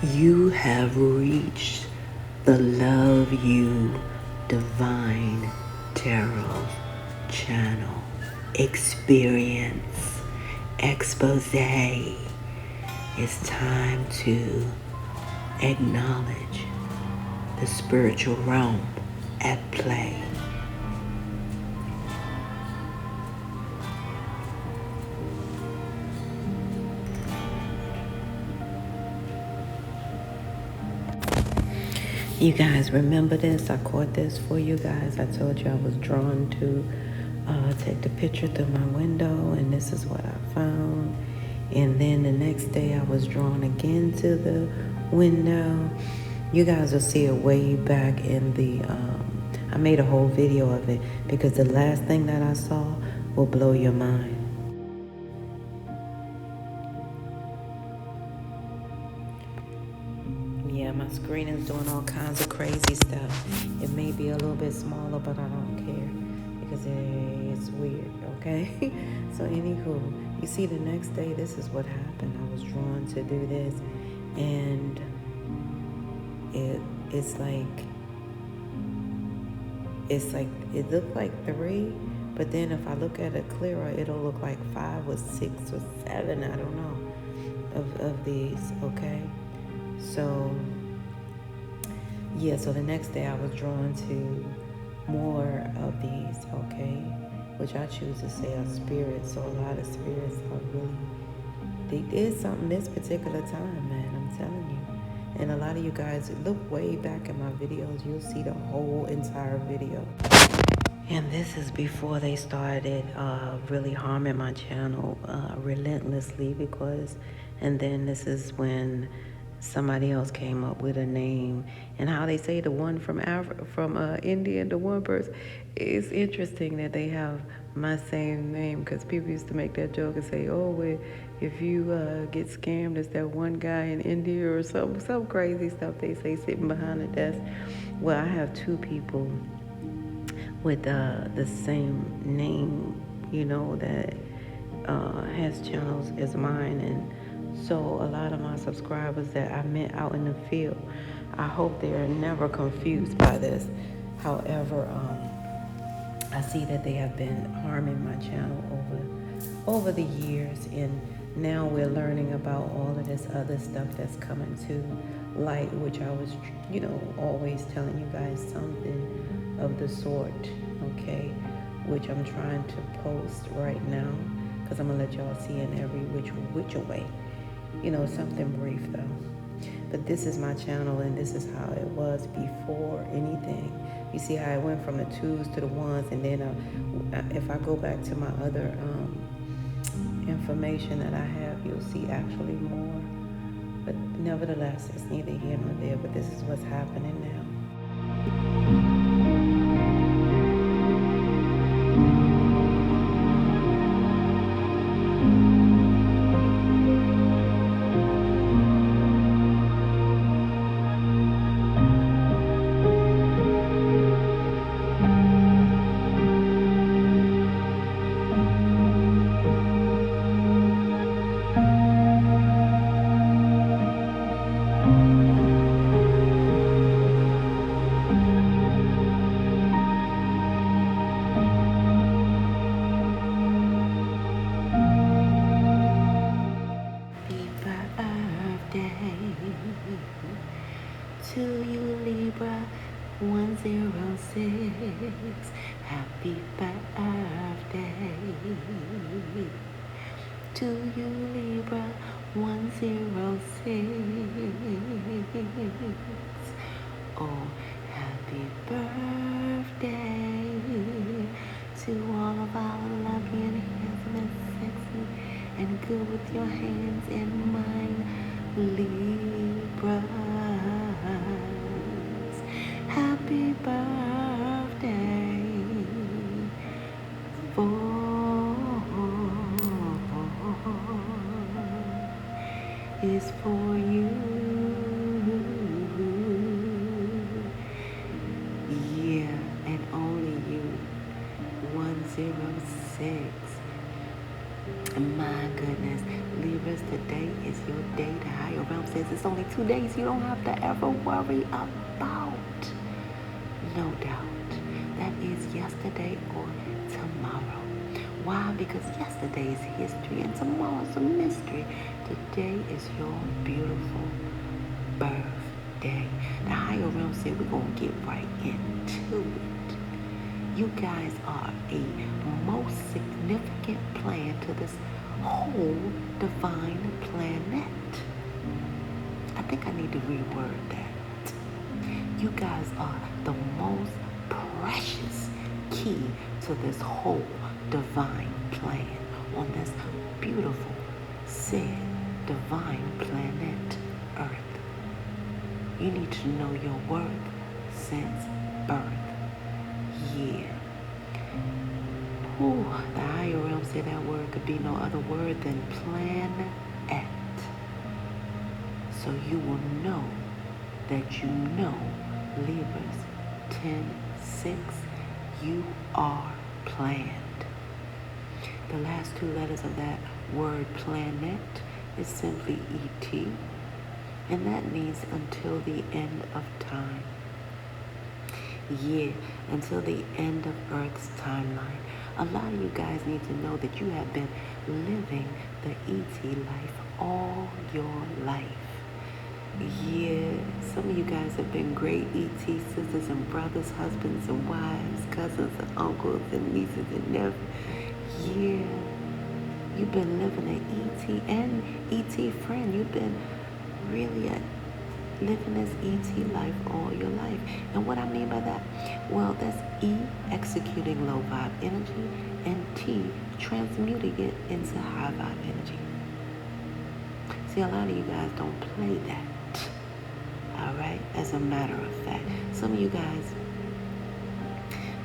You have reached the Love You Divine Tarot channel. Experience expose. It's time to acknowledge the spiritual realm at play. You guys remember this? I caught this for you guys. I told you I was drawn to take the picture through my window, and this is what I found. And then the next day I was drawn again to the window. You guys will see it way back in the, I made a whole video of it because the last thing that I saw will blow your mind. Yeah, my screen is doing all kinds of crazy stuff. It may be a little bit smaller, but I don't care because it's weird, okay? So anywho, you see the next day, this is what happened. I was drawn to do this, and it's like, it looked like 3, but then if I look at it clearer, it'll look like 5 or 6 or 7, I don't know, of these, okay? So, yeah, so the next day I was drawn to more of these, okay? Which I choose to say are spirits. So a lot of spirits are really, they did something this particular time, man, I'm telling you. And a lot of you guys, look way back in my videos, you'll see the whole entire video. And this is before they started really harming my channel relentlessly and then this is when somebody else came up with a name, and how they say the one from India, the one person. It's interesting that they have my same name, because people used to make that joke and say, oh, well, if you get scammed, it's that one guy in India or some crazy stuff they say sitting behind the desk. Well, I have 2 people with the same name, that has channels as mine. And so a lot of my subscribers that I met out in the field, I hope they're never confused by this. However, I see that they have been harming my channel over the years, and now we're learning about all of this other stuff that's coming to light, which I was, always telling you guys something of the sort, okay, which I'm trying to post right now, because I'm gonna let y'all see in every which way, something brief though. But this is my channel, and this is how it was before anything. You see how it went from the 2s to the 1s, and then if I go back to my other information that I have, you'll see actually more. But nevertheless, it's neither here nor there, but this is what's happening now. To you, Libra 106. Happy birthday. To you, Libra 106. Oh, happy birthday to all of our lucky and handsome and sexy and good with your hands and mine, Libras. Happy birthday is for 2 days you don't have to ever worry about. No doubt. That is yesterday or tomorrow. Why? Because yesterday is history and tomorrow is a mystery. Today is your beautiful birthday. The higher realm said we're going to get right into it. You guys are a most significant plan to this whole divine planet. I think I need to reword that. You guys are the most precious key to this whole divine plan on this beautiful, said divine planet Earth. You need to know your worth since birth. Yeah. Ooh, the higher realm said that word could be no other word than planet. So you will know that you know, Libras 10-6, you are planned. The last 2 letters of that word planet is simply ET, and that means until the end of time. Yeah, until the end of Earth's timeline. A lot of you guys need to know that you have been living the ET life all your life. Yeah, some of you guys have been great ET sisters and brothers, husbands and wives, cousins and uncles and nieces and nephews. Yeah, you've been living an ET and ET friend. You've been really living this ET life all your life. And what I mean by that? Well, that's E, executing low vibe energy, and T, transmuting it into high vibe energy. See, a lot of you guys don't play that. All right, as a matter of fact, some of you guys,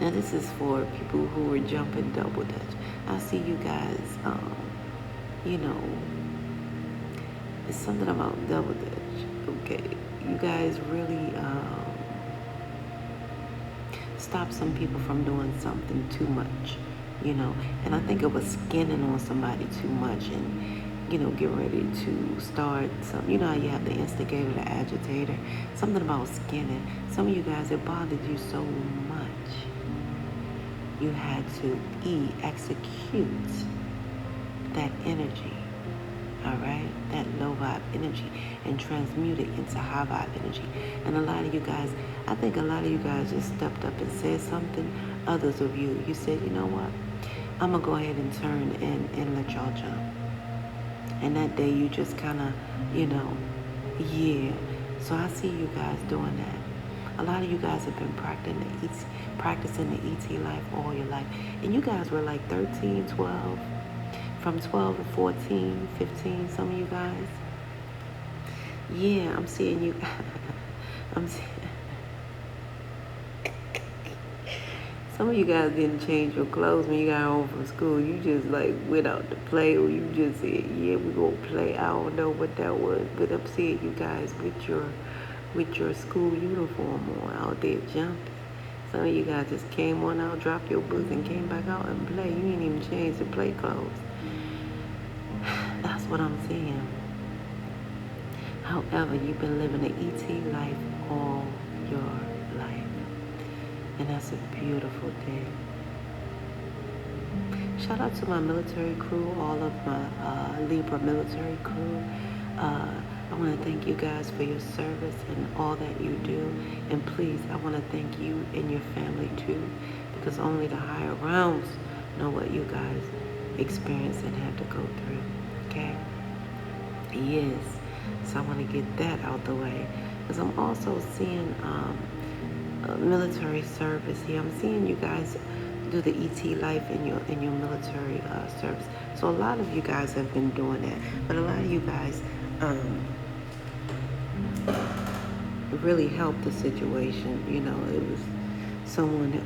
now this is for people who are jumping double dutch. I see you guys, you know, it's something about double dutch. Okay, you guys really stop some people from doing something too much, you know. And I think it was skinning on somebody too much and, you know, get ready to start some, you know how you have the instigator, the agitator, something about skinning. Some of you guys, it bothered you so much. You had to execute that energy, all right? That low vibe energy and transmute it into high vibe energy. And a lot of you guys, I think a lot of you guys just stepped up and said something. Others of you, you said, you know what? I'm going to go ahead and turn and let y'all jump. And that day you just kind of, you know, yeah. So I see you guys doing that. A lot of you guys have been practicing the ET life all your life. And you guys were like 13, 12, from 12 to 14, 15, some of you guys. Yeah, I'm seeing you. Some of you guys didn't change your clothes when you got home from school. You just like went out to play, or you just said, yeah, we're going to play. I don't know what that was, but I'm seeing you guys with your school uniform on out there jumping. Some of you guys just came on out, dropped your boots, and came back out and play. You didn't even change the play clothes. That's what I'm seeing. However, you've been living an ET life all your life. And that's a beautiful day. Shout out to my military crew, all of my Libra military crew. I want to thank you guys for your service and all that you do. And please, I want to thank you and your family too, because only the higher realms know what you guys experience and had to go through. Okay? Yes. So I want to get that out the way. Because I'm also seeing military service here. I'm seeing you guys do the ET life in your military service. So a lot of you guys have been doing that, but a lot of you guys really helped the situation. You know, it was someone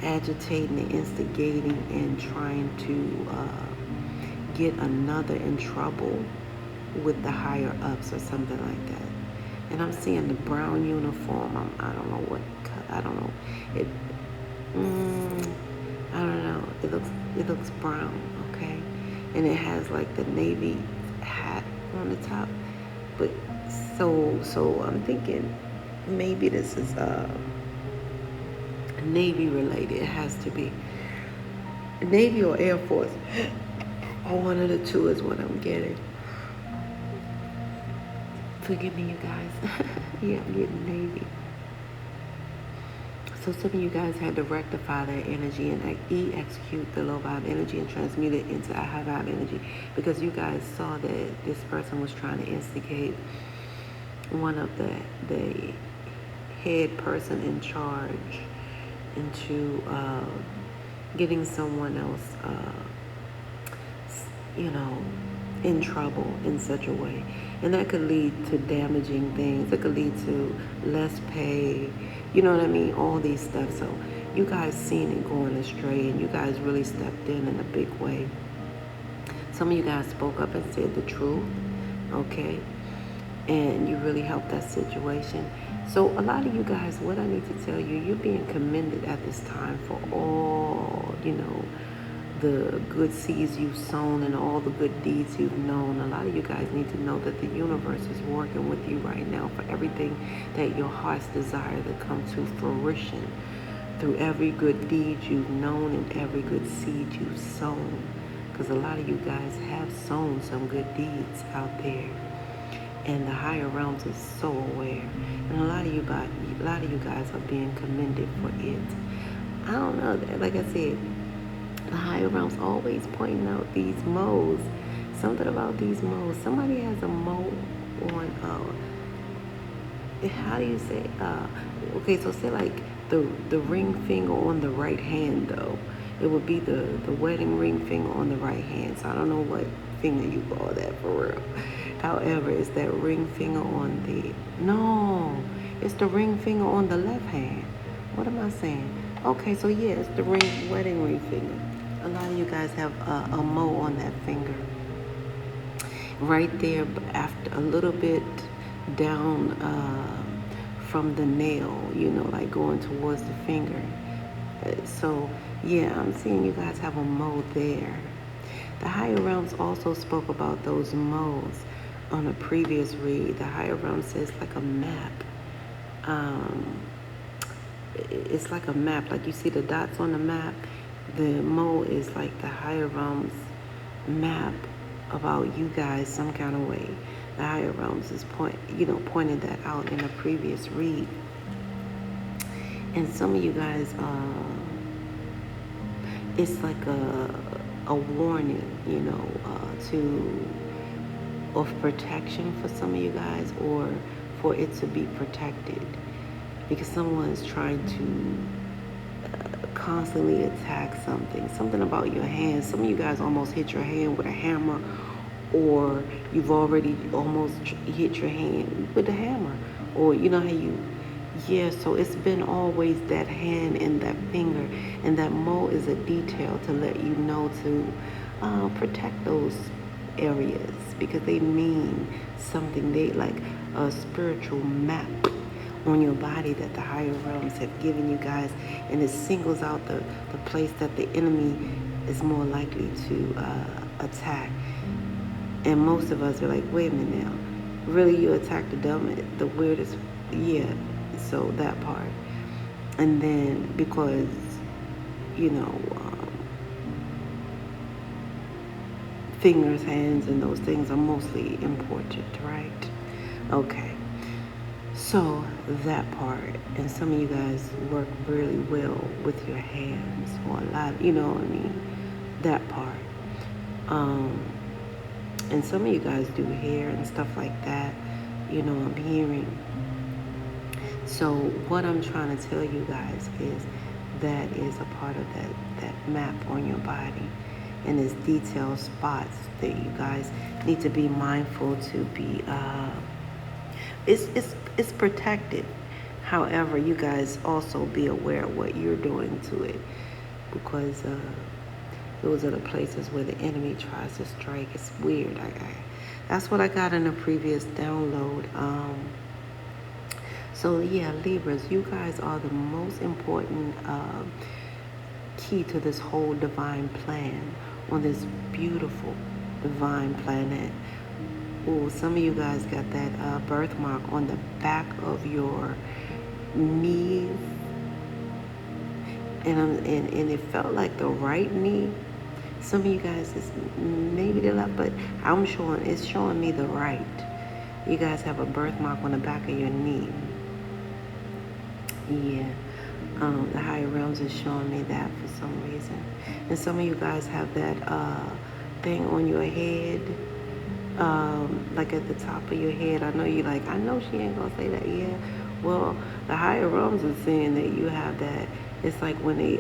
agitating and instigating and trying to get another in trouble with the higher ups or something like that. And I'm seeing the brown uniform. I don't know what color. I don't know. I don't know. It looks brown, okay? And it has like the navy hat on the top. But so I'm thinking maybe this is Navy related. It has to be Navy or Air Force. Or one of the two is what I'm getting. Forgive me, you guys. Yeah, I'm getting Navy. So some of you guys had to rectify that energy and execute the low vibe energy and transmute it into a high vibe energy, because you guys saw that this person was trying to instigate one of the head person in charge into getting someone else, in trouble in such a way. And that could lead to damaging things. It could lead to less pay. You know what I mean? All these stuff. So you guys seen it going astray, and you guys really stepped in a big way. Some of you guys spoke up and said the truth, okay? And you really helped that situation. So a lot of you guys, what I need to tell you, you're being commended at this time for all, the good seeds you've sown and all the good deeds you've known. A lot of you guys need to know that the universe is working with you right now for everything that your hearts desire to come to fruition through every good deed you've known and every good seed you've sown. Because a lot of you guys have sown some good deeds out there. And the higher realms is so aware. And a lot of you guys are being commended for it. I don't know, like I said, the higher realms always pointing out these moles. Something about these moles. Somebody has a mole on, how do you say, okay, so say like the ring finger on the right hand though. It would be the wedding ring finger on the right hand. So I don't know what finger you call that for real. However, it's that ring finger on it's the ring finger on the left hand. What am I saying? Okay, so yeah, it's the wedding ring finger. A lot of you guys have a mole on that finger. Right there, after a little bit down from the nail, like going towards the finger. So yeah, I'm seeing you guys have a mole there. The higher realms also spoke about those moles on a previous read. The higher realm says like a map. It's like a map. Like you see the dots on the map. The mole is like the higher realms map about you guys some kind of way. The higher realms is pointed that out in a previous read. And some of you guys, it's like a warning, of protection for some of you guys, or for it to be protected, because someone's trying to constantly attack something about your hand. Some of you guys almost hit your hand with a hammer, or you've already almost hit your hand with a hammer, or so it's been always that hand and that finger, and that mole is a detail to let you know to protect those areas, because they mean something. They like a spiritual map on your body that the higher realms have given you guys, and it singles out the place that the enemy is more likely to attack. And most of us are like, wait a minute now, really, you attacked the weirdest? Yeah, so that part. And then because fingers, hands, and those things are mostly important, right? Okay. So that part, and some of you guys work really well with your hands, or a lot, that part. And some of you guys do hair and stuff like that, I'm hearing. So what I'm trying to tell you guys is that is a part of that map on your body, and it's detailed spots that you guys need to be mindful to be, it's protected. However, you guys also be aware of what you're doing to it, because those are the places where the enemy tries to strike. It's weird. That's what I got in the previous download. So yeah, Libras, you guys are the most important key to this whole divine plan, on this beautiful divine planet. Ooh, some of you guys got that birthmark on the back of your knees, and it felt like the right knee. Some of you guys is maybe the left, but it's showing me the right. You guys have a birthmark on the back of your knee. Yeah. The higher realms is showing me that for some reason. And some of you guys have that thing on your head, like at the top of your head. I know you like, I know she ain't gonna say that. Yeah. Well, the higher realms are saying that you have that. It's like when they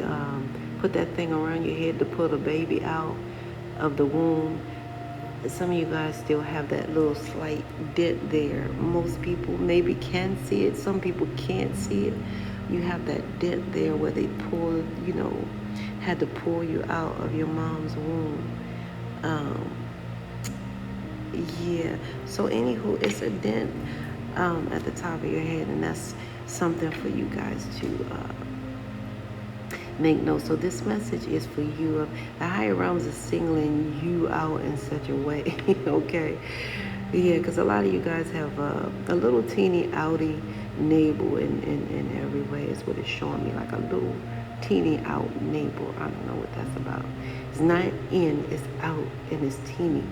put that thing around your head to pull the baby out of the womb. Some of you guys still have that little slight dent there. Most people maybe can see it. Some people can't see it. You have that dent there where they pulled, had to pull you out of your mom's womb. Yeah. So anywho, it's a dent at the top of your head, and that's something for you guys to make note. So this message is for you. The higher realms is singling you out in such a way. Okay. Yeah, because a lot of you guys have a little teeny outy navel in every way is what it's showing me, like a little teeny out navel. I don't know what that's about. It's not in, it's out, and it's teeny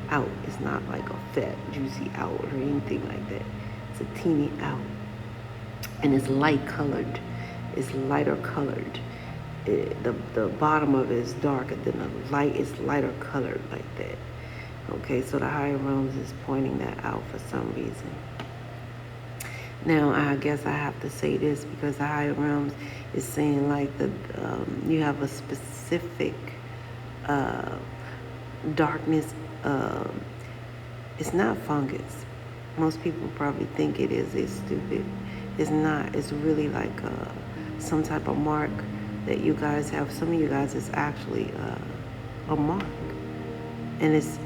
out. It's not like a fat, juicy out or anything like that. It's a teeny out. And it's light colored. It's lighter colored. The bottom of it is darker than the light is lighter colored like that. Okay, so the higher realms is pointing that out for some reason. Now, I guess I have to say this because the higher realms is saying like you have a specific darkness. It's not fungus. Most people probably think it is. It's stupid. It's not. It's really like some type of mark that you guys have. Some of you guys is actually a mark, and it's.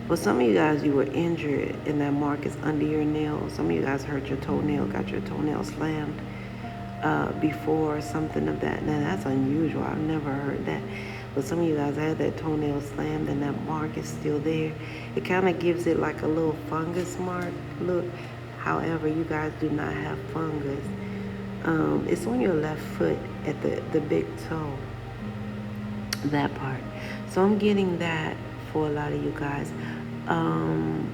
Well, some of you guys, you were injured, and that mark is under your nail. Some of you guys hurt your toenail, got your toenail slammed before, something of that. Now, that's unusual. I've never heard that. But some of you guys had that toenail slammed, and that mark is still there. It kind of gives it like a little fungus mark look. However, you guys do not have fungus. It's on your left foot at the big toe, that part. So I'm getting that for a lot of you guys. I'm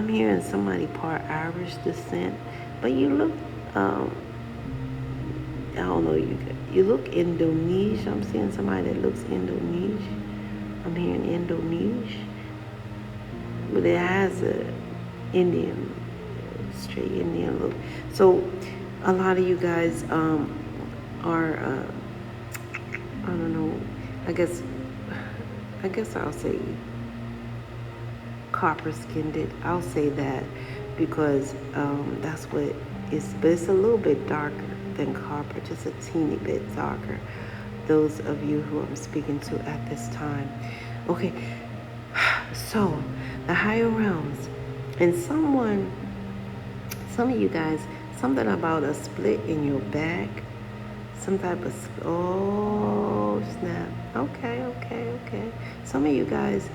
hearing somebody part Irish descent, but you look, I don't know, you look Indonesian. I'm seeing somebody that looks Indonesian. I'm hearing Indonesian, but it has a Indian, straight Indian look. So a lot of you guys are, I don't know, I guess I'll say copper skinned. I'll say that because that's what it's, but it's a little bit darker than copper, just a teeny bit darker. Those of you who I'm speaking to at this time. Okay, so the higher realms, and some of you guys, something about a split in your back, some type of, oh snap. Okay. Some of you guys,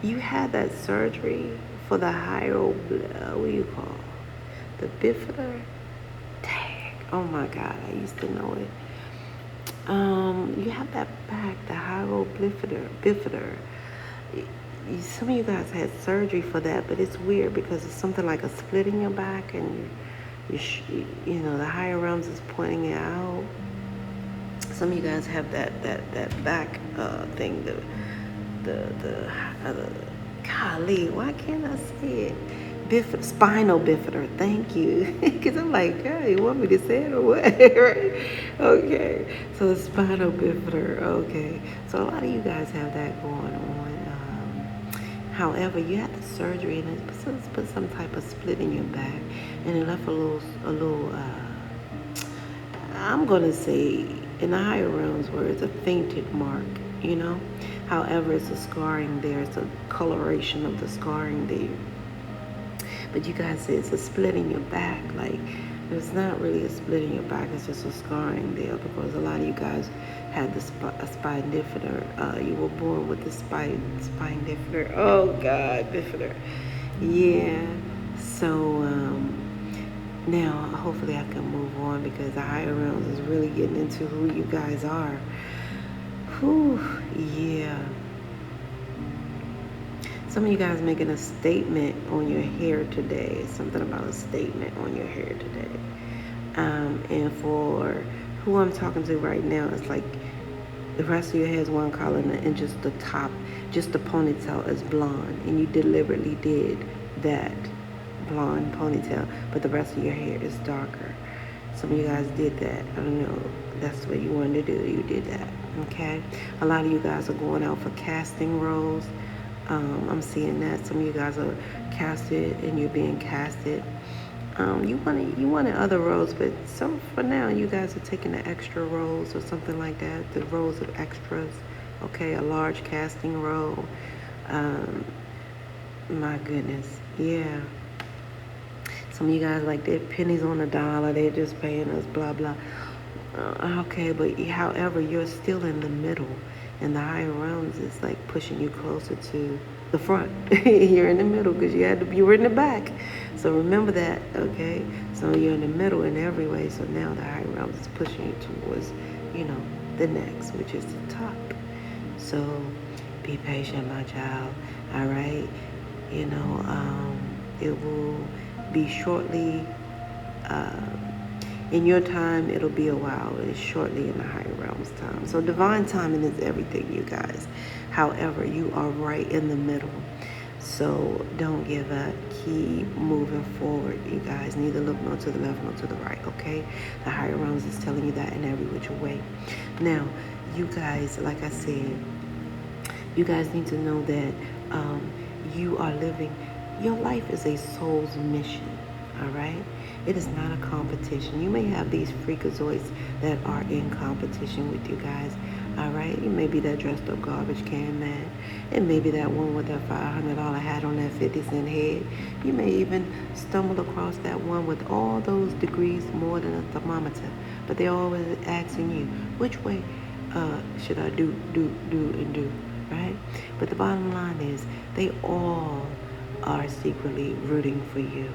you had that surgery for the higher, what do you call the bifida? Dang, oh my God, I used to know it. You have that back, the bifida. Some of you guys had surgery for that, but it's weird because it's something like a split in your back, and you know, the higher realms is pointing it out. Some of you guys have that back thing, the golly, why can't I say it? Spinal bifida. Thank you, because I'm like, girl, you want me to say it or what? Right? Okay, so the spinal bifida. Okay, so a lot of you guys have that going on. However, you had the surgery and it put some type of split in your back, and it left a little. I'm gonna say in the higher realms where it's a fainted mark, you know. However, it's a scarring there. It's a coloration of the scarring there. But you guys say it's a split in your back, like It's not really a split in your back. It's just a scarring there because a lot of you guys had the spine diffider. You were born with the spine diffider. Oh God, diffider. Yeah. So now hopefully I can move on because the higher realms is really getting into who you guys are. Whew. Yeah. Some of you guys making a statement on your hair today. Something about a statement on your hair today. And for who I'm talking to right now, it's like the rest of your hair is one color and just the top, just the ponytail is blonde. And you deliberately did that blonde ponytail, but the rest of your hair is darker. Some of you guys did that. I don't know. That's what you wanted to do. You did that. Okay. A lot of you guys are going out for casting roles. I'm seeing that some of you guys are casted and you're being casted. You wanted other roles, but some for now you guys are taking the extra roles or something like that. The roles of extras. Okay, a large casting role. My goodness, yeah. Some of you guys like they're pennies on the dollar. They're just paying us blah blah. Okay, but however, you're still in the middle. And the higher realms is like pushing you closer to the front. You're in the middle because you were in the back. So remember that, okay? So you're in the middle in every way. So now the higher realms is pushing you towards, the next, which is the top. So be patient, my child. All right? It will be shortly. In your time, it'll be a while. It's shortly in the higher realms time. So divine timing is everything, you guys. However, you are right in the middle. So don't give up. Keep moving forward, you guys. Neither look nor to the left nor to the right, okay? The higher realms is telling you that in every which way. Now, you guys, like I said, you guys need to know that you are living. Your life is a soul's mission, all right? It is not a competition. You may have these freakazoids that are in competition with you guys, all right? You may be that dressed up garbage can man. It may be that one with that $500 hat on that 50-cent head. You may even stumble across that one with all those degrees more than a thermometer. But they're always asking you, which way should I do, and do, right? But the bottom line is they all are secretly rooting for you,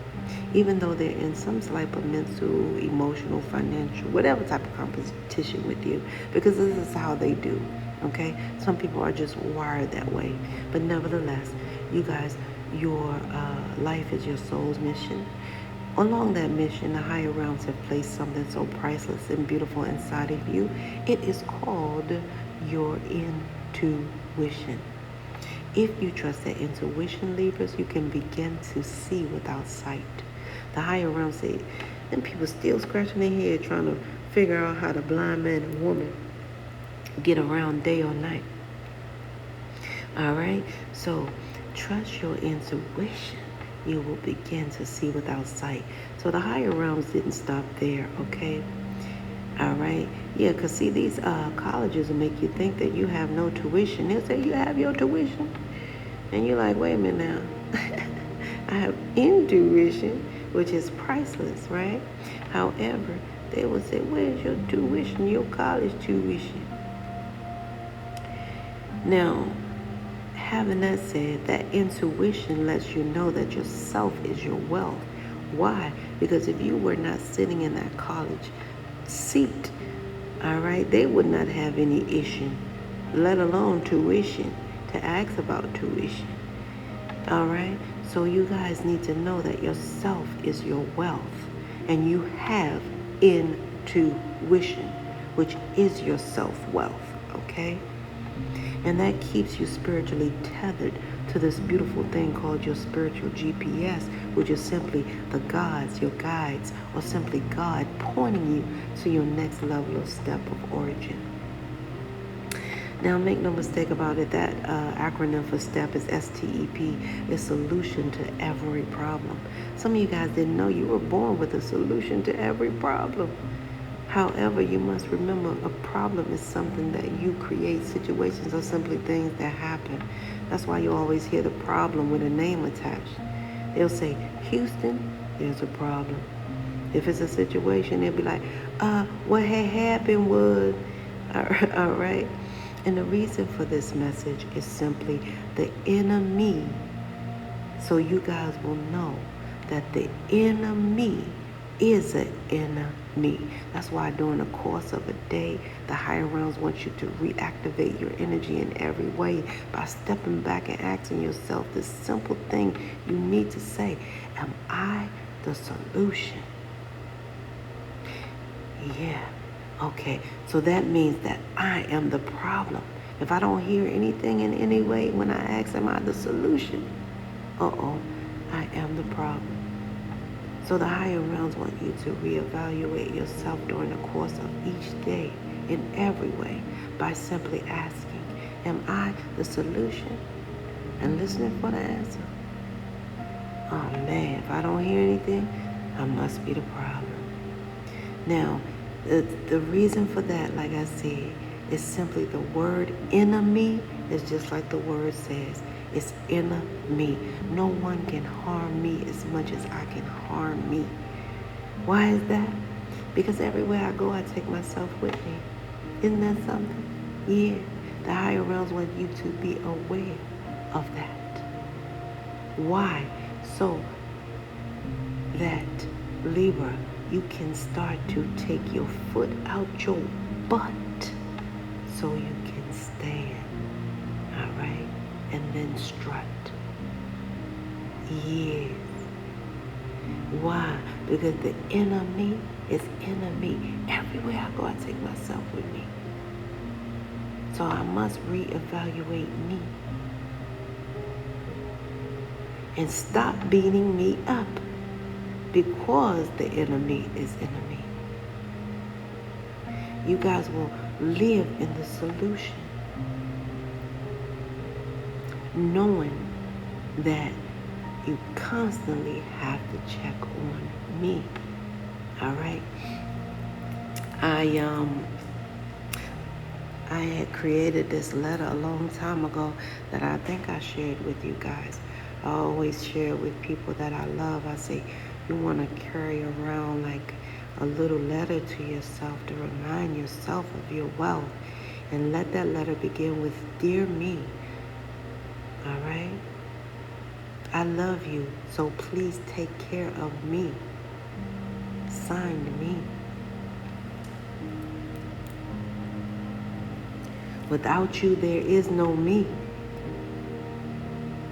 even though they're in some type of mental, emotional, financial, whatever type of competition with you, because this is how they do, okay? Some people are just wired that way, but nevertheless, you guys, your life is your soul's mission. Along that mission, the higher realms have placed something so priceless and beautiful inside of you. It is called your intuition. If you trust that intuition, Libras, you can begin to see without sight. The higher realms say, and people still scratching their head trying to figure out how the blind man and woman get around day or night. All right? So trust your intuition. You will begin to see without sight. So the higher realms didn't stop there, okay? All right? Yeah, because see, these colleges will make you think that you have no tuition. They'll say you have your tuition. And you're like, wait a minute now. I have intuition, which is priceless, right? However, they will say, where's your tuition, your college tuition? Now, having that said, that intuition lets you know that yourself is your wealth. Why? Because if you were not sitting in that college seat, all right, they would not have any issue, let alone tuition, to ask about tuition. All right, so you guys need to know that yourself is your wealth, and you have intuition, which is your self-wealth, okay? And that keeps you spiritually tethered to this beautiful thing called your spiritual GPS, which is simply the gods, your guides, or simply God pointing you to your next level of step of origin. Now, make no mistake about it, that acronym for STEP is STEP, is solution to every problem. Some of you guys didn't know you were born with a solution to every problem. However, you must remember a problem is something that you create. Situations are simply things that happen. That's why you always hear the problem with a name attached. They'll say, Houston, there's a problem. If it's a situation, they'll be like, what had happened was, all right. And the reason for this message is simply the enemy. So you guys will know that the enemy is an enemy. That's why during the course of a day, the higher realms want you to reactivate your energy in every way by stepping back and asking yourself this simple thing you need to say: am I the solution? Yeah. Okay. So that means that I am the problem. If I don't hear anything in any way when I ask, am I the solution? I am the problem. So the higher realms want you to reevaluate yourself during the course of each day in every way by simply asking, am I the solution? And listening for the answer. Oh man, if I don't hear anything, I must be the problem. Now, the reason for that, like I said, is simply the word enemy is just like the word says. It's enemy. No one can harm me as much as I can harm me. Why is that? Because everywhere I go, I take myself with me. Isn't that something? Yeah. The higher realms want you to be aware of that. Why? So that, Libra, you can start to take your foot out your butt so you can stand. All right? And then strut. Yes. Why? Because the enemy is enemy. Everywhere I go, I take myself with me. So I must reevaluate me. And stop beating me up because the enemy is enemy. You guys will live in the solution, knowing that you constantly have to check on me. All right. I had created this letter a long time ago that I think I shared with you guys. I always share with people that I love. I say, you want to carry around like a little letter to yourself to remind yourself of your wealth. And let that letter begin with, dear me. All right? I love you, so please take care of me. Signed, me. Without you, there is no me.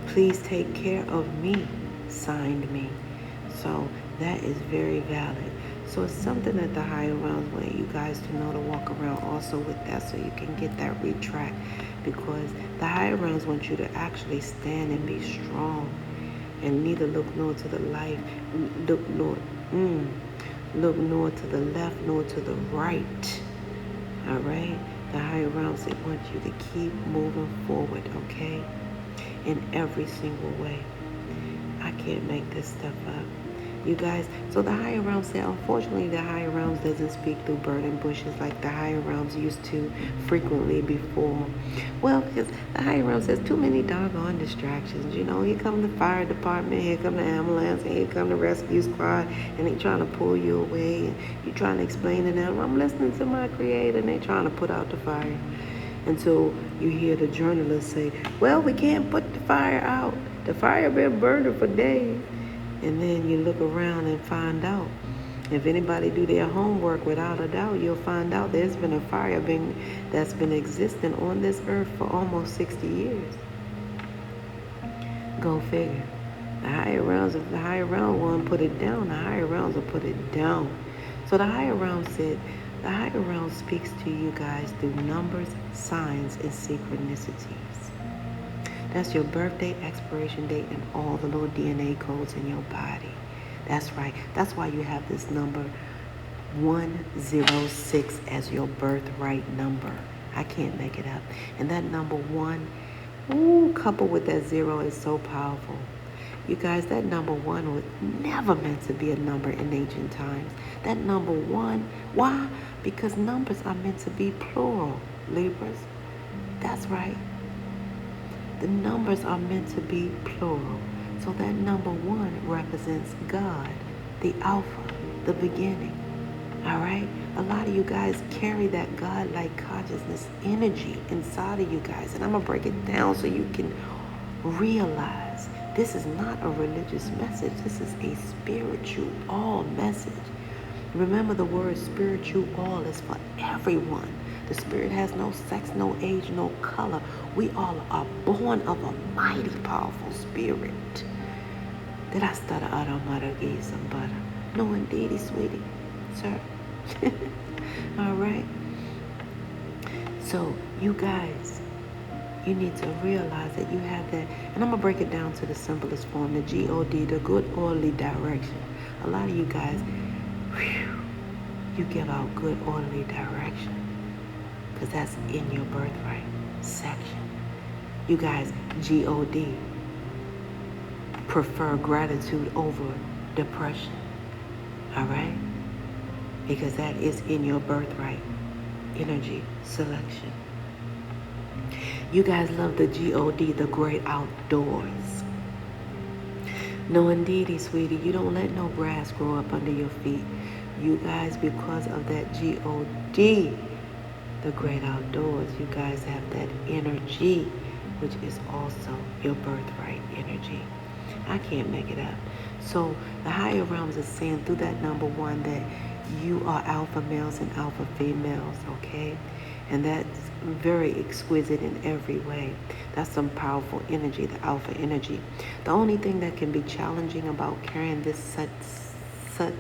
Please take care of me. Signed, me. So that is very valid. So it's something that the higher realms want you guys to know to walk around also with that, so you can get that retract. Because the higher realms want you to actually stand and be strong, and neither look nor to the life, look nor to the left nor to the right. All right? The higher realms, they want you to keep moving forward, okay? In every single way. I can't make this stuff up. You guys, so the higher realms say, unfortunately, the higher realms doesn't speak through burning bushes like the higher realms used to frequently before. Well, because the higher realms says too many doggone distractions. You know, here come the fire department, here come the ambulance, and here come the rescue squad, and they trying to pull you away, and you trying to explain to them, I'm listening to my creator, and they trying to put out the fire. Until you hear the journalist say, well, we can't put the fire out. The fire been burning for days. And then you look around and find out. If anybody do their homework, without a doubt, you'll find out there's been a fire that's been existing on this earth for almost 60 years. Go figure. The higher realms, if the higher realm won't put it down, the higher realms will put it down. So the higher realm said, the higher realm speaks to you guys through numbers, signs, and synchronicities. That's your birthday, expiration date, and all the little DNA codes in your body. That's right. That's why you have this number 106 as your birthright number. I can't make it up. And that number 1, coupled with that 0 is so powerful. You guys, that number 1 was never meant to be a number in ancient times. That number 1, why? Because numbers are meant to be plural, Libras. That's right. The numbers are meant to be plural. So that number 1 represents God, the Alpha, the beginning. All right? A lot of you guys carry that God-like consciousness energy inside of you guys. And I'm going to break it down so you can realize this is not a religious message. This is a spiritual message. Remember, the word spiritual is for everyone. The spirit has no sex, no age, no color. We all are born of a mighty powerful spirit. Did I stutter out on my give you some butter? No, indeedy, sweetie. Sir. All right. So, you guys, you need to realize that you have that. And I'm going to break it down to the simplest form, the G-O-D, the good orderly direction. A lot of you guys, you give out good orderly direction because that's in your birthright section. You guys, G-O-D, prefer gratitude over depression. All right? Because that is in your birthright energy selection. You guys love the G-O-D, the great outdoors. No, indeedy, sweetie, you don't let no grass grow up under your feet. You guys, because of that G-O-D, the great outdoors, you guys have that energy, which is also your birthright energy. I can't make it up. So the higher realms is saying through that number one that you are alpha males and alpha females, okay? And that's very exquisite in every way. That's some powerful energy, the alpha energy. The only thing that can be challenging about carrying this such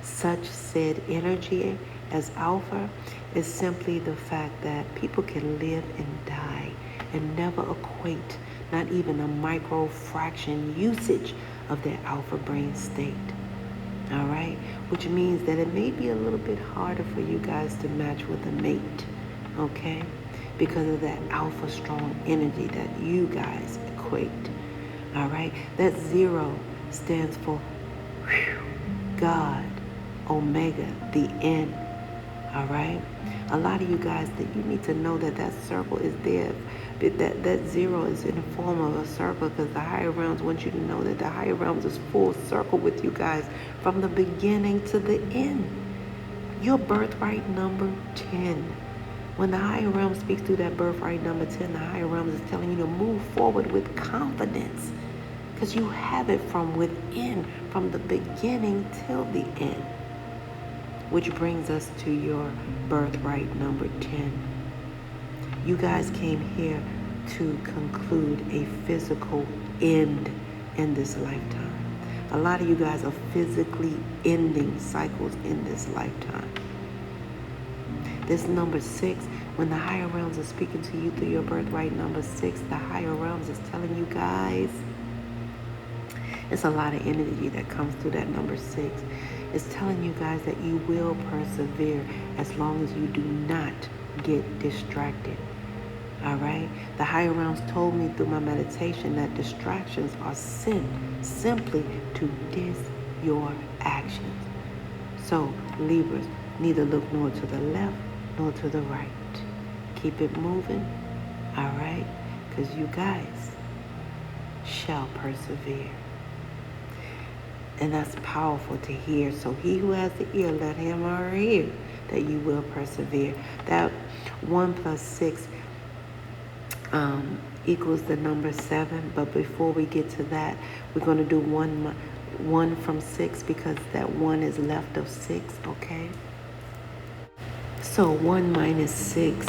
said energy as alpha is simply the fact that people can live and die and never equate not even a micro fraction usage of their alpha brain state. All right? Which means that it may be a little bit harder for you guys to match with a mate, okay? Because of that alpha strong energy that you guys equate. All right? That 0 stands for God, Omega, the end. All right? A lot of you guys, that you need to know that that circle is there. That 0 is in the form of a circle because the higher realms want you to know that the higher realms is full circle with you guys from the beginning to the end. Your birthright number 10. When the higher realm speaks through that birthright number 10, the higher realms is telling you to move forward with confidence because you have it from within, from the beginning till the end. Which brings us to your birthright number 10. You guys came here to conclude a physical end in this lifetime. A lot of you guys are physically ending cycles in this lifetime. This number 6, when the higher realms are speaking to you through your birthright number 6, the higher realms is telling you guys, it's a lot of energy that comes through that number 6. It's telling you guys that you will persevere as long as you do not get distracted. All right? The higher realms told me through my meditation that distractions are sent simply to diss your actions. So, Libras, neither look nor to the left nor to the right. Keep it moving. All right? Because you guys shall persevere. And that's powerful to hear. So he who has the ear, let him or her hear that you will persevere. That 1 plus 6 equals the number 7. But before we get to that, we're going to do one from 6 because that 1 is left of 6, okay? So 1 minus 6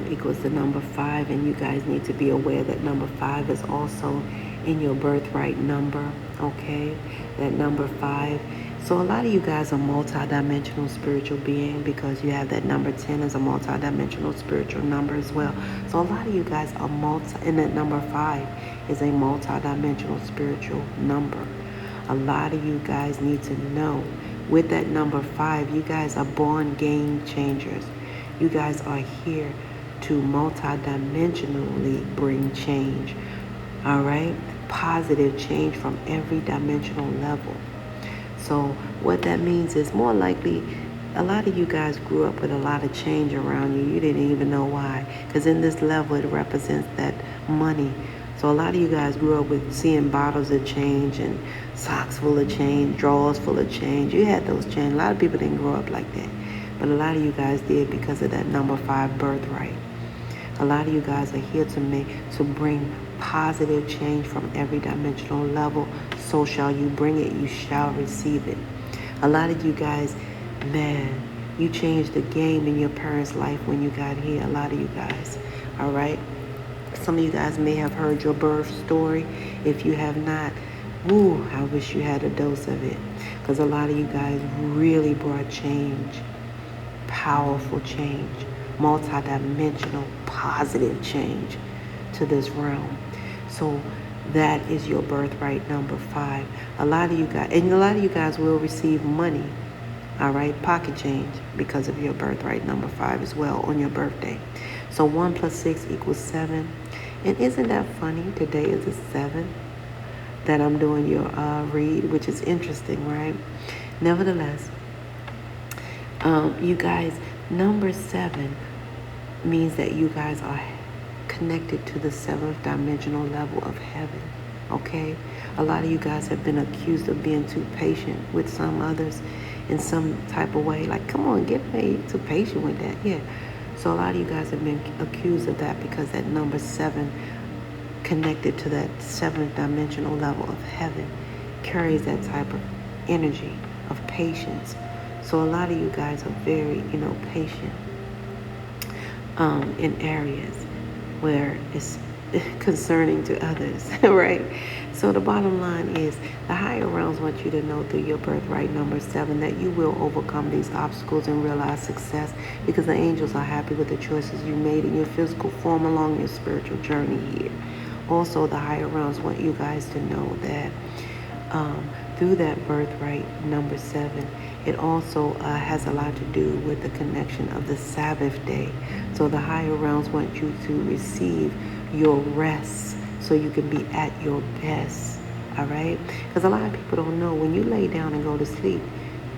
equals the number 5. And you guys need to be aware that number 5 is also in your birthright number, okay? That number 5. So a lot of you guys are multi-dimensional spiritual being because you have that number 10 as a multi-dimensional spiritual number as well. So a lot of you guys are and that number 5 is a multi-dimensional spiritual number. A lot of you guys need to know with that number 5, you guys are born game changers. You guys are here to multi-dimensionally bring change. All right? Positive change from every dimensional level. So what that means is more likely a lot of you guys grew up with a lot of change around you. You didn't even know why. Because in this level, it represents that money. So a lot of you guys grew up with seeing bottles of change and socks full of change, drawers full of change. You had those change. A lot of people didn't grow up like that. But a lot of you guys did because of that number 5 birthright. A lot of you guys are here to bring positive change from every dimensional level. So shall you bring it, you shall receive it. A lot of you guys, man, you changed the game in your parents' life when you got here. A lot of you guys, all right? Some of you guys may have heard your birth story. If you have not, woo, I wish you had a dose of it. Because a lot of you guys really brought change, powerful change, multidimensional, positive change to this realm. So that is your birthright number 5. A lot of you guys will receive money, all right, pocket change, because of your birthright number 5 as well on your birthday. So 1 + 6 = 7. And isn't that funny? Today is the 7th that I'm doing your read, which is interesting, right? Nevertheless, you guys, number 7 means that you guys are connected to the 7th dimensional level of heaven, okay? A lot of you guys have been accused of being too patient with some others in some type of way. Like, come on, get me too patient with that. Yeah. So a lot of you guys have been accused of that because that number 7 connected to that 7th dimensional level of heaven carries that type of energy of patience. So a lot of you guys are very, patient in areas where it's concerning to others, right? So the bottom line is the higher realms want you to know through your birthright number 7 that you will overcome these obstacles and realize success because the angels are happy with the choices you made in your physical form along your spiritual journey here. Also, the higher realms want you guys to know that through that birthright number 7, it also has a lot to do with the connection of the Sabbath day. So the higher realms want you to receive your rest so you can be at your best, all right? Because a lot of people don't know when you lay down and go to sleep,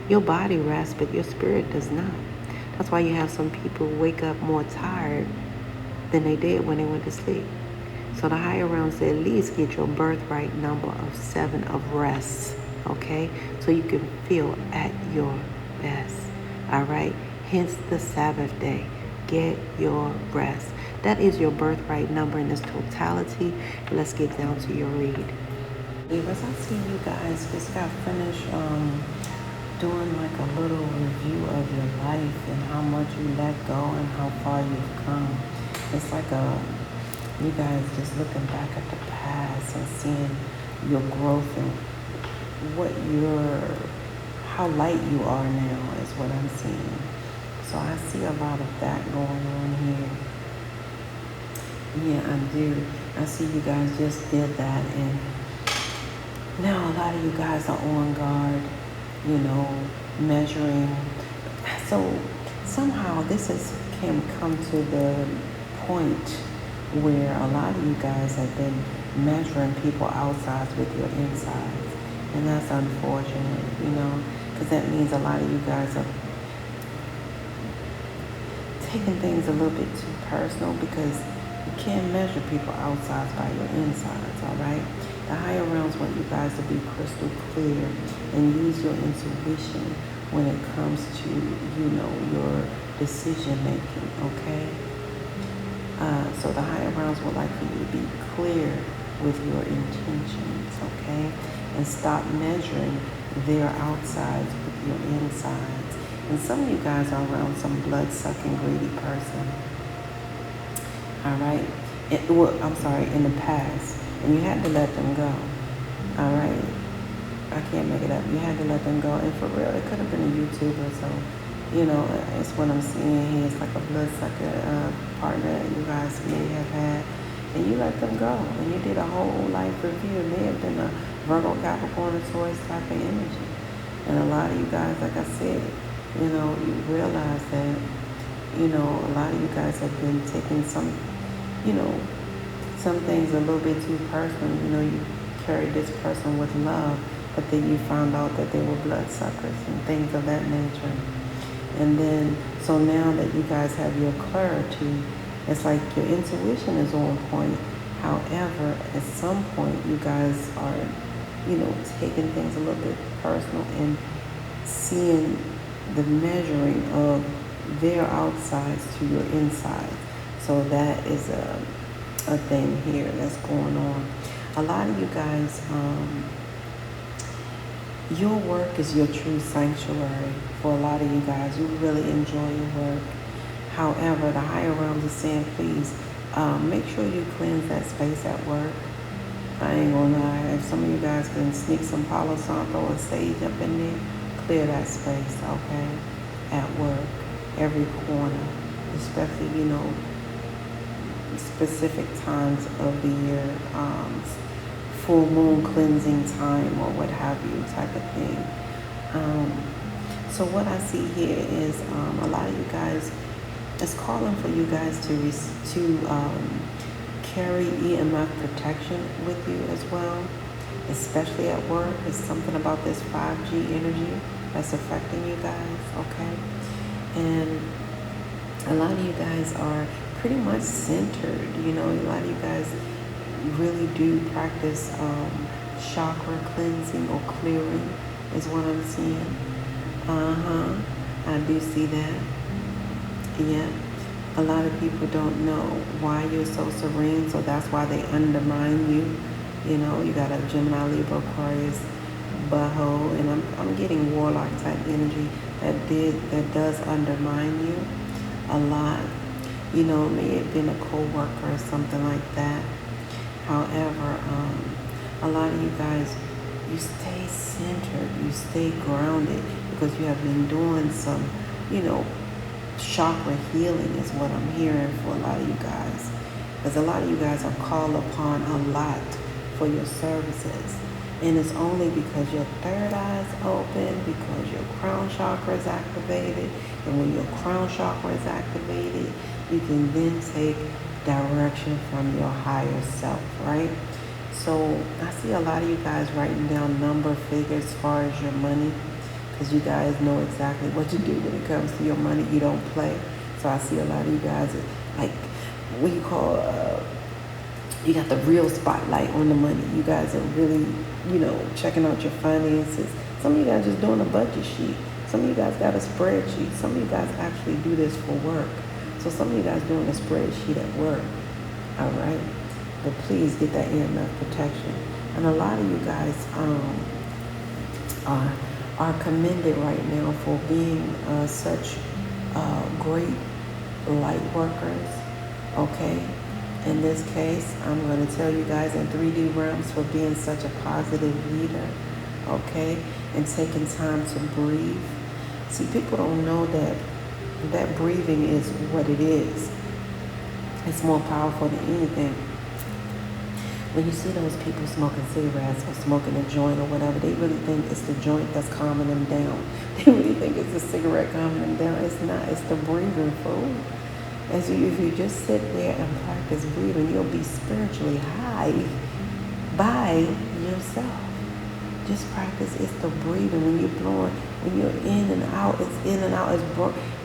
your body rests, but your spirit does not. That's why you have some people wake up more tired than they did when they went to sleep. So the higher realms say at least get your birthright number of 7 of rest, okay? So you can feel at your best, all right? Hence the Sabbath day. Get your rest. That is your birthright number in its totality. Let's get down to your read. Libras, I see you guys just got finished doing like a little review of your life and how much you let go and how far you've come. It's like you guys just looking back at the past and seeing your growth and how light you are now is what I'm seeing. So I see a lot of that going on here. Yeah, I do. I see you guys just did that, and now a lot of you guys are on guard, measuring. So somehow can come to the point where a lot of you guys have been measuring people outsides with your insides, and that's unfortunate, because that means a lot of you guys are taking things a little bit too personal because you can't measure people outsides by your insides, all right? The higher realms want you guys to be crystal clear and use your intuition when it comes to, your decision making, okay? So the higher realms would like for you to be clear with your intentions, okay? And stop measuring their outsides with your insides. And some of you guys are around some blood-sucking, greedy person. All right? In the past. And you had to let them go. All right? I can't make it up. You had to let them go. And for real, it could have been a YouTuber. So, it's what I'm seeing here. It's like a bloodsucker partner that you guys may have had. And you let them go. And you did a whole life review. It may have been a Virgo, Capricorn, or Taurus type of energy. And a lot of you guys, like I said, you realize that, a lot of you guys have been taking some things a little bit too personal. You carried this person with love, but then you found out that they were bloodsuckers and things of that nature. And then, so now that you guys have your clarity, it's like your intuition is on point. However, at some point, you guys are, taking things a little bit personal and seeing the measuring of their outsides to your insides. So that is a thing here that's going on. A lot of you guys, your work is your true sanctuary. For a lot of you guys, you really enjoy your work. However, the higher realms are saying, please make sure you cleanse that space at work. I ain't gonna lie, if some of you guys can sneak some Palo Santo or sage up in there, clear that space, okay? At work, every corner, especially, specific times of the year, full moon cleansing time or what have you type of thing. So what I see here is a lot of you guys, it's calling for you guys to carry EMF protection with you as well, especially at work. It's something about this 5G energy that's affecting you guys, okay? And a lot of you guys are pretty much centered, a lot of you guys really do practice chakra cleansing or clearing is what I'm seeing. I do see that. Yeah. A lot of people don't know why you're so serene, so that's why they undermine you. You got a Gemini, Libra, Aquarius, Baho, and I'm getting warlock type energy that does undermine you a lot. May have been a co-worker or something like that. However, a lot of you guys, you stay centered, you stay grounded because you have been doing some, chakra healing is what I'm hearing for a lot of you guys. Because a lot of you guys are called upon a lot for your services. And it's only because your third eye is open, because your crown chakra is activated. And when your crown chakra is activated, you can then take direction from your higher self, right? So I see a lot of you guys writing down number figures as far as your money, because you guys know exactly what to do when it comes to your money. You don't play. So I see a lot of you guys, like, what you call, you got the real spotlight on the money. You guys are really, checking out your finances. Some of you guys just doing a budget sheet. Some of you guys got a spreadsheet. Some of you guys actually do this for work. So some of you guys doing a spreadsheet at work. All right? But please get that EMF protection. And a lot of you guys are commended right now for being such great light workers, okay? In this case, I'm going to tell you guys in 3D realms for being such a positive leader, okay? And taking time to breathe. See, people don't know that breathing is what it is. It's more powerful than anything. When you see those people smoking cigarettes or smoking a joint or whatever, they really think it's the joint that's calming them down. They really think it's the cigarette calming them down. It's not. It's the breathing, fool. If you just sit there and practice breathing, you'll be spiritually high by yourself. Just practice. It's the breathing. When you're blowing, when you're in and out, it's in and out.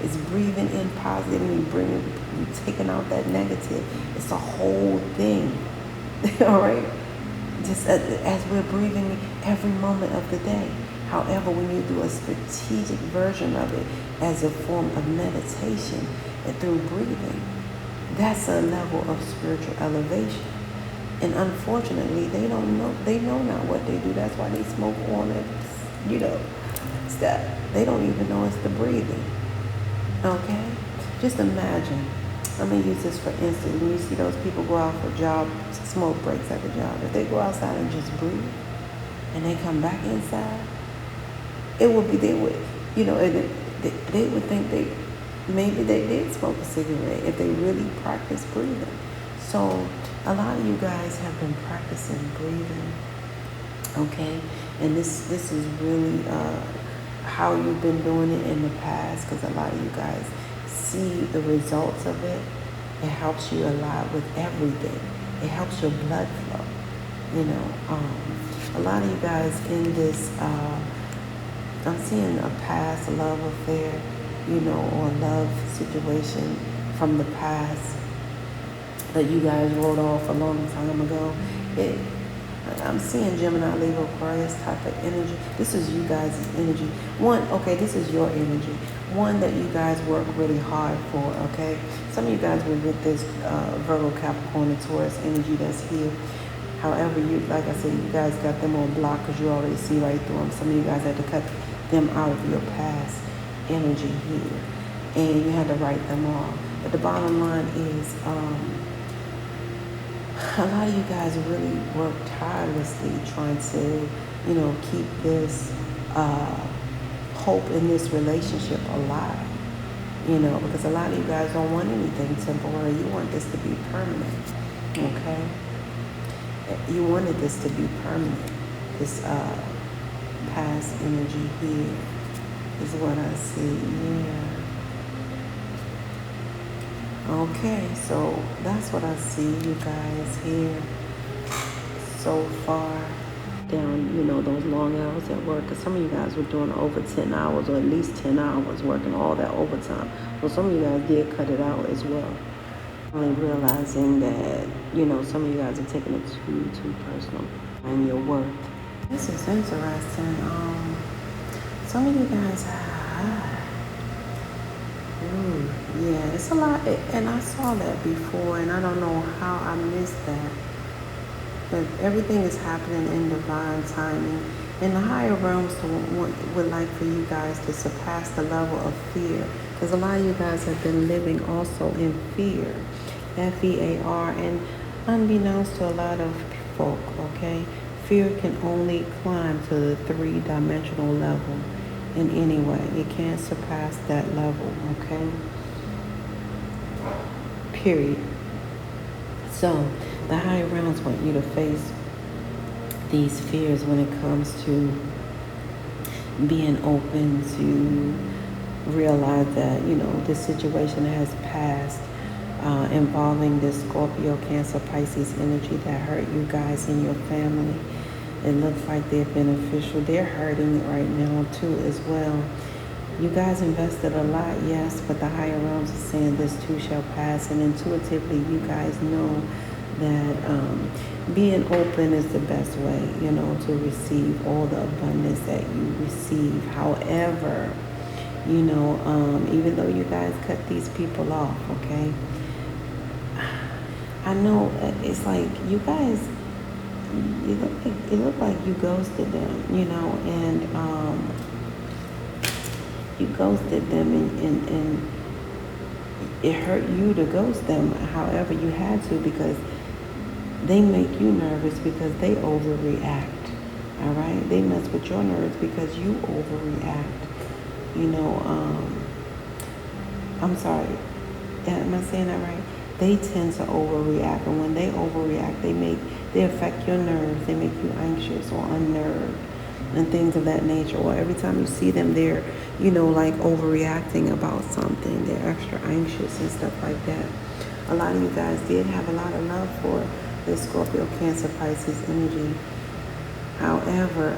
It's breathing in positive, and you're taking out that negative. It's a whole thing. All right? Just as we're breathing every moment of the day. However, when you do a strategic version of it as a form of meditation and through breathing, that's a level of spiritual elevation. And unfortunately, they don't know. They know not what they do. That's why they smoke on it, stuff. They don't even know it's the breathing. Okay? Just imagine. Let me use this for instance. When you see those people go out for job, smoke breaks at the job, if they go outside and just breathe, and they come back inside, it would be, they would think maybe they did smoke a cigarette if they really practice breathing. So a lot of you guys have been practicing breathing, okay? And this is really how you've been doing it in the past, because a lot of you guys see the results of it. It helps you a lot with everything. It helps your blood flow. A lot of you guys in this, I'm seeing a past love affair, or love situation from the past. that you guys wrote off a long time ago. It, I'm seeing Gemini, Libra, Aquarius type of energy. This is you guys' energy. One, okay, this is your energy. One that you guys work really hard for, okay? Some of you guys will get this Virgo, Capricorn, and Taurus energy that's here. However, you, like I said, you guys got them on block because you already see right through them. Some of you guys had to cut them out of your past energy here. And you had to write them off. But the bottom line is, a lot of you guys really work tirelessly trying to, keep this hope in this relationship alive. Because a lot of you guys don't want anything temporary. You want this to be permanent, okay? You wanted this to be permanent. This past energy here is what I see, yeah. Okay, so that's what I see you guys here so far. Down, those long hours at work. Because some of you guys were doing over 10 hours or at least 10 hours working all that overtime. Well, some of you guys did cut it out as well. Only realizing that, some of you guys are taking it too personal and your worth. This is interesting. Some of you guys yeah, it's a lot, and I saw that before, and I don't know how I missed that. But everything is happening in divine timing. And the higher realms would like for you guys to surpass the level of fear. Because a lot of you guys have been living also in fear. F-E-A-R. And unbeknownst to a lot of folk, okay, fear can only climb to the 3-dimensional level in any way. It can't surpass that level, okay? Period. So the higher realms want you to face these fears when it comes to being open to realize that, this situation has passed, involving this Scorpio, Cancer, Pisces energy that hurt you guys in your family. It looks like they're beneficial. They're hurting right now too as well. You guys invested a lot, yes, but the higher realms are saying this too shall pass. And intuitively, you guys know that being open is the best way, to receive all the abundance that you receive. However, even though you guys cut these people off, okay, I know it's like you guys, it looked like you ghosted them, and you ghosted them, and it hurt you to ghost them. However, you had to, because they make you nervous because they overreact. All right, they mess with your nerves because you overreact. I'm sorry, am I saying that right? They tend to overreact, and when they overreact, they affect your nerves. They make you anxious or unnerved and things of that nature. Or every time you see them, they're, like overreacting about something. They're extra anxious and stuff like that. A lot of you guys did have a lot of love for this Scorpio, Cancer, Pisces energy. However,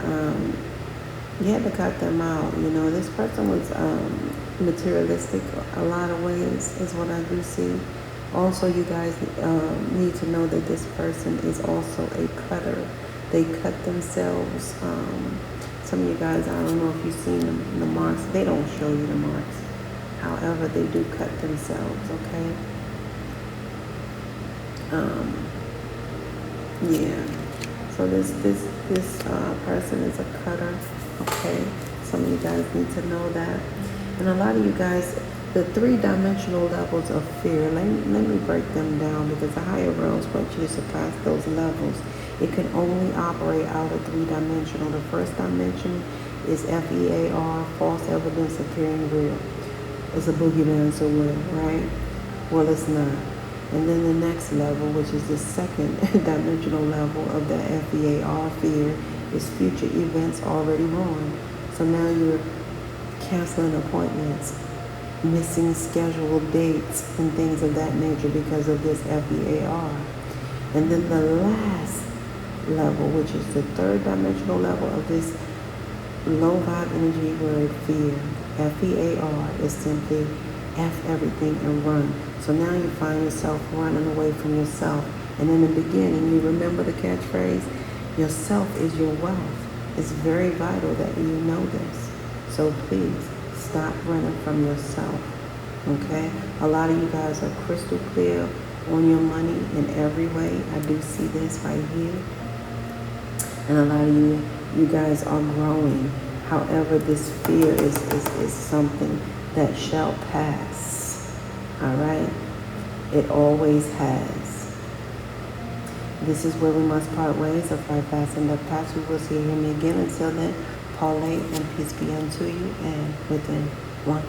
you had to cut them out. This person was materialistic a lot of ways is what I do see. Also, you guys need to know that this person is also a cutter. They cut themselves. Some of you guys, I don't know if you've seen the marks. They don't show you the marks. However, they do cut themselves, okay? Yeah. So this person is a cutter, okay? Some of you guys need to know that. And a lot of you guys, the 3-dimensional levels of fear, let me break them down, because the higher realms want you to surpass those levels. It can only operate out of 3-dimensional. The first dimension is FEAR, false evidence appearing real. It's a boogeyman somewhere, right? Well, it's not. And then the next level, which is the second dimensional level of the FEAR, fear, is future events already wrong. So now you're canceling appointments, missing scheduled dates, and things of that nature because of this FEAR. And then the last level, which is the 3rd-dimensional level of this low vibe energy word, fear, FEAR, is simply F everything and run. So now you find yourself running away from yourself. And in the beginning, you remember the catchphrase, yourself is your wealth. It's very vital that you know this. So please stop running from yourself. Okay? A lot of you guys are crystal clear on your money in every way. I do see this right here. And a lot of you guys are growing. However, this fear is something that shall pass. All right? It always has. This is where we must part ways. Of right fast and left past. We will see you hear me again. Until then, Paulette and peace be unto you. And within 1.